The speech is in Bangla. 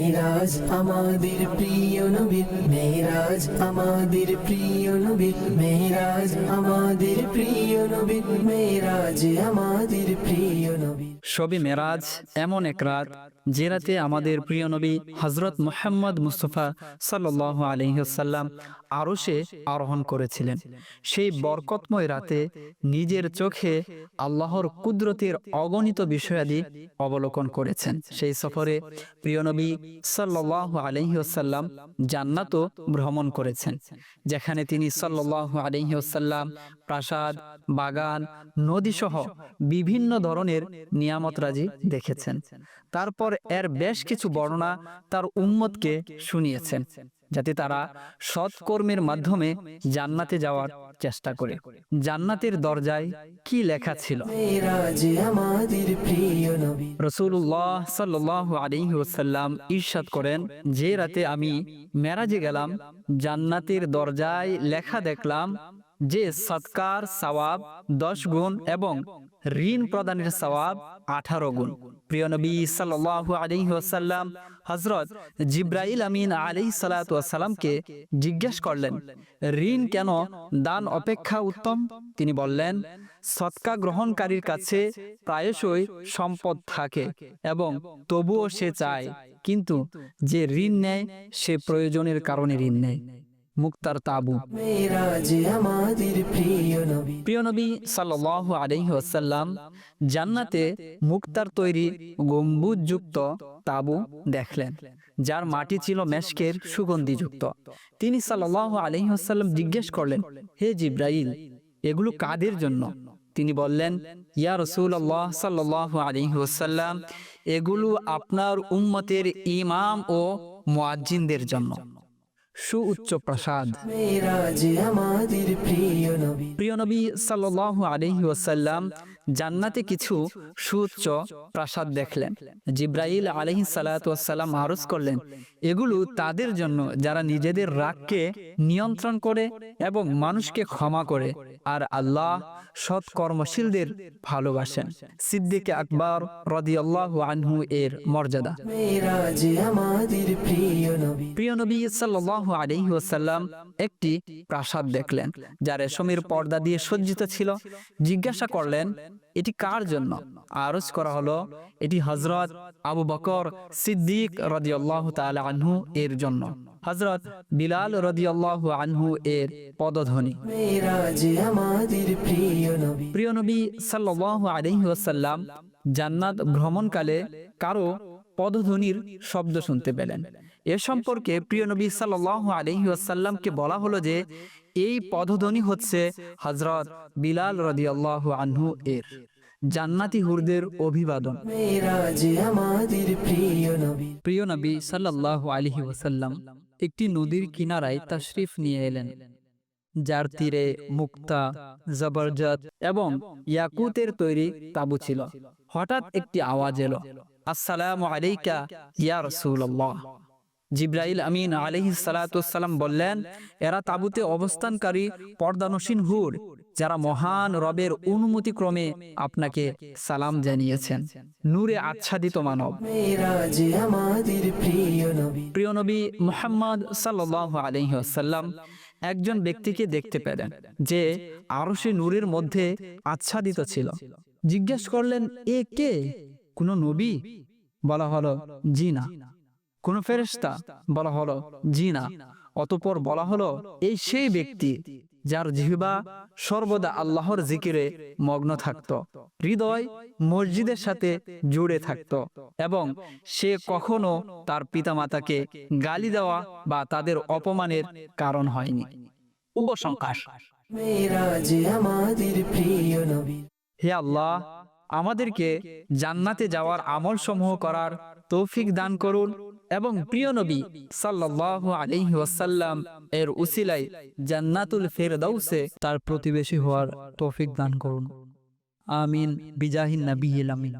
মেরাজ আমাদের প্রিয় নবীর, মেরাজ আমাদের প্রিয় নবীর, মেরাজ আমাদের প্রিয় নবীর, মেরাজ আমাদের প্রিয় নবীর। শবে মেরাজ এমন এক রাত যে রাতে আমাদের প্রিয় নবী হযরত মুহাম্মদ মুস্তাফা সাল্লাল্লাহু আলাইহি ওয়াসাল্লাম আরশে আরোহণ করেছিলেন। সেই বরকতময় রাতে নিজের চোখে আল্লাহর কুদরতের অগণিত বিষয়াদি অবলোকন করেছেন। সেই সফরে প্রিয় নবী সাল্লাল্লাহু আলাইহি ওয়াসাল্লাম জান্নাতও ভ্রমণ করেছেন, যেখানে তিনি সাল্লাল্লাহু আলাইহি ওয়াসাল্লাম প্রাসাদ, বাগান, নদীসহ বিভিন্ন ধরনের নিয়ামতরাজি দেখেছেন। তারপর এর বেশ কিছু বর্ণনা তার উম্মতকে শুনিয়েছেন, যাতে তারা সৎকর্মের মাধ্যমে জান্নাতে যাওয়ার চেষ্টা করে। জান্নাতের দরজায় কি লেখা ছিল? মেরাজ আমাদের প্রিয় নবী। রাসূলুল্লাহ সাল্লাল্লাহু আলাইহি ওয়াসাল্লাম ইরশাদ করেন, যে রাতে আমি মেরাজে গেলাম, জান্নাতের দরজায় লেখা দেখলাম যে সৎকার সওয়াব 10 গুণ এবং ঋণ প্রদানের সওয়াব 18 গুণ। প্রিয় নবী সাল্লাল্লাহু আলাইহি ওয়াসাল্লাম হযরত জিবরাইল আমিন আলাইহিস সালাতু ওয়াস সালামকে জিজ্ঞেস করলেন, ঋণ কেন দান অপেক্ষা উত্তম? তিনি বললেন, সদকা গ্রহণকারীর কাছে প্রায়শই সম্পদ থাকে এবং তবুও সে চায়, কিন্তু যে ঋণ নেয় সে প্রয়োজনের কারণে ঋণ নেয়। মুক্তার তাবু। মেরাজ আমাদের প্রিয় নবী। প্রিয় নবী সাল্লাল্লাহু আলাইহি ওয়াসাল্লাম জান্নাতে মুক্তার তৈরি গম্বুজযুক্ত তাবু দেখলেন, যার মাটি ছিল মেশকের সুগন্ধিযুক্ত। তিনি সাল্লাল্লাহু আলাইহি ওয়াসাল্লাম জিজ্ঞেস করলেন, হে জিবরাইল, এগুলো কাদের জন্য? তিনি বললেন, ইয়া রাসূলুল্লাহ সাল্লাল্লাহু আলাইহি ওয়াসাল্লাম, এগুলো আপনার উম্মতের ইমাম ও মুয়াজ্জিনদের জন্য। সুউচ্চ প্রাসাদ। মেরাজ আমাদের প্রিয় নবী। প্রিয় নবী সাল্লাল্লাহু আলাইহি ওয়াসাল্লাম জান্নাতে কিছু সুউচ্চ প্রাসাদ দেখলেন। জিবরাইল আলাইহিস সালাতু ওয়াস সালাম আরজ করলেন, এগুলো তাদের জন্য যারা নিজেদের রাগকে নিয়ন্ত্রণ করে এবং মানুষকে ক্ষমা করে, আর আল্লাহ সৎকর্মশীলদের ভালোবাসেন। সিদ্দিক আকবর রাদিয়াল্লাহু আনহু এর মর্যাদা। মেরাজ আমাদের প্রিয় নবী। প্রিয় নবী সাল্লাল্লাহু আলাইহি ওয়াসাল্লাম একটি প্রাসাদ দেখলেন, যা রেশমের পর্দা দিয়ে সজ্জিত ছিল। জিজ্ঞাসা করলেন, এটি কার জন্য? আরজ করা হলো, এটি হযরত আবু বকর সিদ্দিক রাদিয়াল্লাহু তাআলা আনহু এর জন্য। হযরত বিলাল রাদিয়াল্লাহু আনহু এর পদধ্বনি। মেরাজ আমাদের প্রিয় নবী। প্রিয় নবী সাল্লাল্লাহু আলাইহি ওয়াসাল্লাম জান্নাত ভ্রমণকালে কারো পদধ্বনির শব্দ শুনতে পেলেন। এ সম্পর্কে প্রিয় নবী সাল্লাল্লাহু আলাইহি ওয়াসাল্লামকে বলা হলো যে এই পদধ্বনি হচ্ছে হযরত বিলাল রাদিয়াল্লাহু আনহু এর। জান্নাতি হুরদের অভিবাদন। মেরাজ আমাদের প্রিয় নবী। প্রিয় নবী সাল্লাল্লাহু আলাইহি ওয়াসাল্লাম একটি নদীর কিনারায় তাশরিফ নিয়ে এলেন, যার তীরে মুক্তা, জবরজত এবং ইয়াকুতের তৈরি তাবু ছিল। হঠাৎ একটি আওয়াজ এলো, আসসালামু আলাইকা ইয়া রাসূলুল্লাহ। জিবরাইল আমিন আলাইহিস সালাতু ওয়াস সালাম বললেন, এরা তাবুতে অবস্থানকারী পর্দানসীন হুর, যারা মহান রবের অনুমতি ক্রমে আপনাকে সালাম জানিয়েছেন। নূরে আচ্ছাদিত মানব। মেরাজ আমাদের প্রিয় নবী। প্রিয় নবী মুহাম্মদ সাল্লাল্লাহু আলাইহি ওয়াসাল্লাম একজন ব্যক্তিকে দেখতে পেলেন, যে আরশে নূরের মধ্যে আচ্ছাদিত ছিল। জিজ্ঞেস করলেন, এ কে? কোন নবী? বলা হলো, জি না। কোন ফেরেশতা? বলা হলো, জি না। অতঃপর বলা হলো, এই সেই ব্যক্তি যার জিহ্বা সর্বদা আল্লাহর জিকিরে মগ্ন থাকত, হৃদয় মসজিদের সাথে জুড়ে থাকত এবং সে কখনো তার পিতামাতাকে গালি দেওয়া বা তাদের অপমানের কারণ হয়নি। উপসংহার। মেরাজ আমাদের প্রিয় নবী। হে আল্লাহ, আমাদেরকে জান্নাতে যাওয়ার আমল সমূহ করার তৌফিক দান করুন এবং প্রিয় নবী সাল্লাল্লাহু আলাইহি ওয়াসাল্লাম এর উসিলায় জান্নাতুল ফেরদাউসে তার প্রতিবেশী হওয়ার তৌফিক দান করুন। আমিন বিজাহিন নবিয়্যিল আমিন।